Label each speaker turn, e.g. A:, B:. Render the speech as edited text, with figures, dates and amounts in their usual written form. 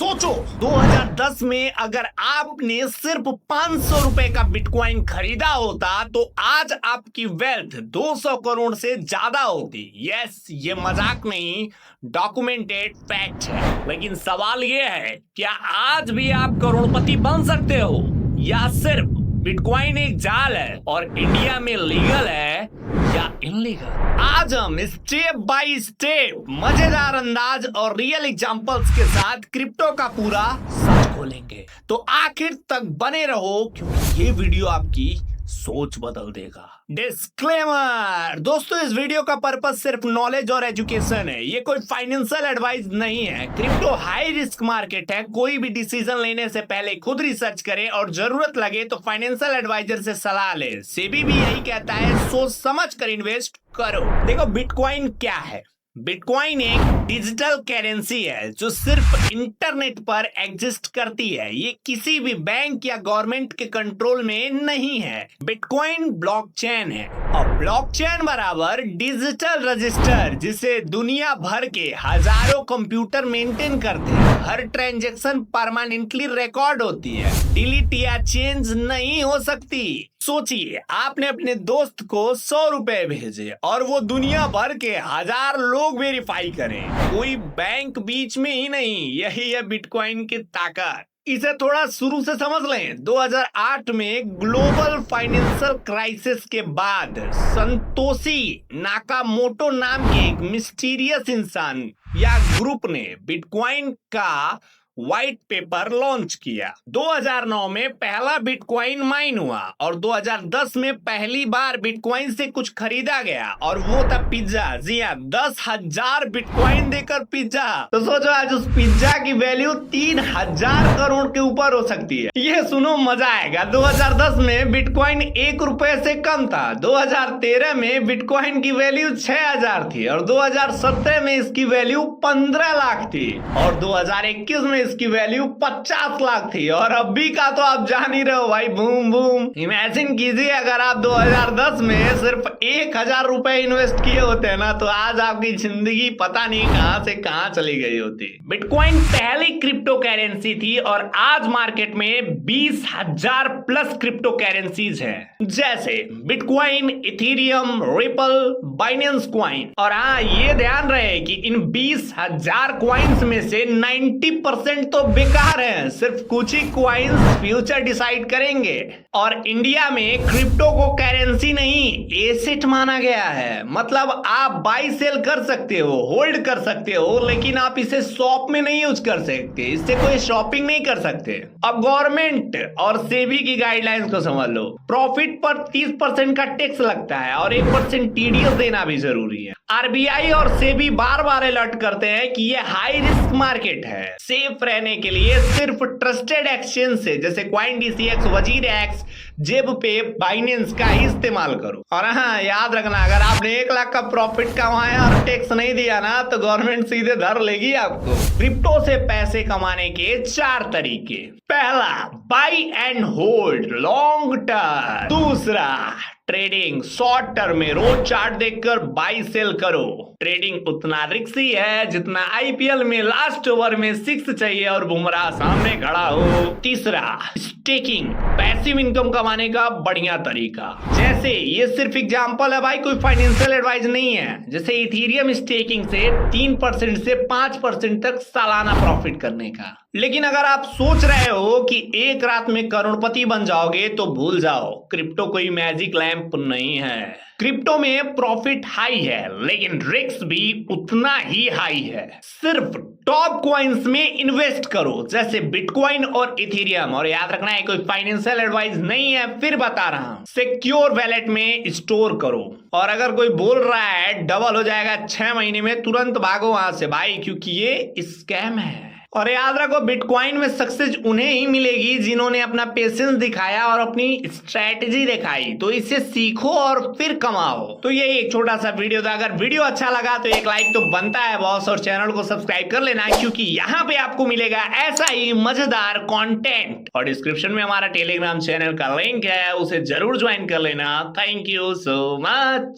A: सोचो 2010 में अगर आपने सिर्फ 500 रुपए का बिटकॉइन खरीदा होता तो आज आपकी वेल्थ 200 करोड़ से ज्यादा होती। यस, ये मजाक नहीं, डॉक्यूमेंटेड फैक्ट है। लेकिन सवाल ये है, क्या आज भी आप करोड़पति बन सकते हो या सिर्फ बिटकॉइन एक जाल है और इंडिया में लीगल है या इनलीगल? आज हम स्टेप बाय स्टेप मजेदार अंदाज और रियल एग्जांपल्स के साथ क्रिप्टो का पूरा सच खोलेंगे। तो आखिर तक बने रहो क्योंकि ये वीडियो आपकी सोच बदल देगा। डिस्क्लेमर, दोस्तों इस वीडियो का पर्पस सिर्फ नॉलेज और एजुकेशन है, ये कोई फाइनेंशियल एडवाइस नहीं है। क्रिप्टो हाई रिस्क मार्केट है, कोई भी डिसीजन लेने से पहले खुद रिसर्च करें और जरूरत लगे तो फाइनेंशियल एडवाइजर से सलाह ले। सेबी भी यही कहता है, सोच समझ कर इन्वेस्ट करो। देखो बिटकॉइन क्या है। बिटकॉइन एक डिजिटल करेंसी है जो सिर्फ इंटरनेट पर एग्जिस्ट करती है। ये किसी भी बैंक या गवर्नमेंट के कंट्रोल में नहीं है। बिटकॉइन ब्लॉकचेन है और ब्लॉकचेन बराबर डिजिटल रजिस्टर, जिसे दुनिया भर के हजारों कंप्यूटर मेंटेन करते हैं। हर ट्रांजैक्शन परमानेंटली रिकॉर्ड होती है, डिलीट या चेंज नहीं हो सकती। सोचिए, आपने अपने दोस्त को 100 रुपए भेजे और वो दुनिया भर के 1000 लोग वेरीफाई करें, कोई बैंक बीच में ही नहीं। यही है बिटकॉइन की ताकत। इसे थोड़ा शुरू से समझ लें। 2008 में ग्लोबल फाइनेंशियल क्राइसिस के बाद संतोषी नाकामोटो नाम के एक मिस्टीरियस इंसान या ग्रुप ने बिटकॉइन का व्हाइट पेपर लॉन्च किया। 2009 में पहला बिटकॉइन माइन हुआ और 2010 में पहली बार बिटकॉइन से कुछ खरीदा गया और वो था पिज्जा। जी हाँ, 10,000 बिटकॉइन देकर पिज्जा। तो सोचो आज उस पिज्जा की वैल्यू 3,000 करोड़ के ऊपर हो सकती है। ये सुनो, मजा आएगा। 2010 में बिटकॉइन 1 रुपए से कम था। 2013 में बिटकॉइन की वैल्यू 6,000 थी और 2017 में इसकी वैल्यू 15 लाख थी और 2021 में इसकी वैल्यू 50 लाख थी। और अभी का तो आप जान ही रहे हो भाई, बूम बूम। इमेजिन कीजिए अगर आप 2010 में सिर्फ 1,000 रुपए इन्वेस्ट किए होते ना तो आज आपकी जिंदगी पता नहीं कहां से कहां चली गई होती। बिटकॉइन पहली क्रिप्टो करेंसी थी और आज मार्केट में 20,000 प्लस क्रिप्टो करेंसीज हैं, जैसे bitcoin, Ethereum, ripple, Binance coin. और हाँ, ये ध्यान रहे कि इन 20,000 कॉइन्स में से 90% तो बेकार है। सिर्फ कुछ ही कॉइन्स फ्यूचर डिसाइड करेंगे। और इंडिया में क्रिप्टो को करेंसी नहीं, एसेट माना गया है। मतलब आप बाई सेल कर सकते हो, होल्ड कर सकते हो, लेकिन आप इसे शॉप में नहीं यूज कर सकते, इससे कोई शॉपिंग नहीं कर सकते। अब गवर्नमेंट और सेबी की गाइडलाइंस को समझ लो। प्रॉफिट पर 30% का टैक्स लगता है और 1% टीडीएस देना भी जरूरी है। आरबीआई और सेबी बार बार अलर्ट करते हैं कि यह हाई रिस्क मार्केट है। सेफ रहने के लिए सिर्फ ट्रस्टेड एक्सचेंज से, जैसे CoinDCX, WazirX, जेबपे, बाइनेंस का ही इस्तेमाल करो। और हाँ, याद रखना, अगर आपने 1 लाख का प्रॉफिट कमाया और टैक्स नहीं दिया ना तो गवर्नमेंट सीधे धर लेगी आपको। क्रिप्टो से पैसे कमाने के 4 तरीके। पहला, by and hold, long term. दूसरा, ट्रेडिंग, शॉर्ट टर्म में रोज चार्ट देखकर बाई सेल करो। ट्रेडिंग उतना रिस्की है जितना आईपीएल में लास्ट ओवर में 6 चाहिए और बुमराह सामने खड़ा हो। तीसरा, स्टेकिंग, पैसिव इनकम कमाने का बढ़िया तरीका। जैसे ये सिर्फ एग्जांपल है भाई, कोई फाइनेंशियल एडवाइस नहीं है। जैसे इथेरियम स्टेकिंग से 3% से 5% तक सालाना प्रॉफिट करने का। लेकिन अगर आप सोच रहे हो कि एक रात में करोड़पति बन जाओगे तो भूल जाओ, क्रिप्टो कोई मैजिक लैंप नहीं है। क्रिप्टो में प्रॉफिट हाई है लेकिन रिस्क भी उतना ही हाई है। सिर्फ टॉप कॉइन्स में इन्वेस्ट करो, जैसे बिटकॉइन और इथेरियम। और याद रखना है, कोई फाइनेंशियल एडवाइस नहीं है, फिर बता रहा हूं। सिक्योर वैलेट में स्टोर करो। और अगर कोई बोल रहा है डबल हो जाएगा 6 महीने में, तुरंत भागो वहां से भाई, क्योंकि ये स्कैम है। और याद रखो, बिटकॉइन में सक्सेस उन्हें ही मिलेगी जिन्होंने अपना पेशेंस दिखाया और अपनी स्ट्रैटेजी दिखाई। तो इससे सीखो और फिर कमाओ। तो ये एक छोटा सा वीडियो था। अगर वीडियो अच्छा लगा तो एक लाइक तो बनता है बॉस, और चैनल को सब्सक्राइब कर लेना, क्योंकि यहाँ पे आपको मिलेगा ऐसा ही मजेदार कंटेंट। और डिस्क्रिप्शन में हमारा टेलीग्राम चैनल का लिंक है, उसे जरूर ज्वाइन कर लेना। Thank you so much.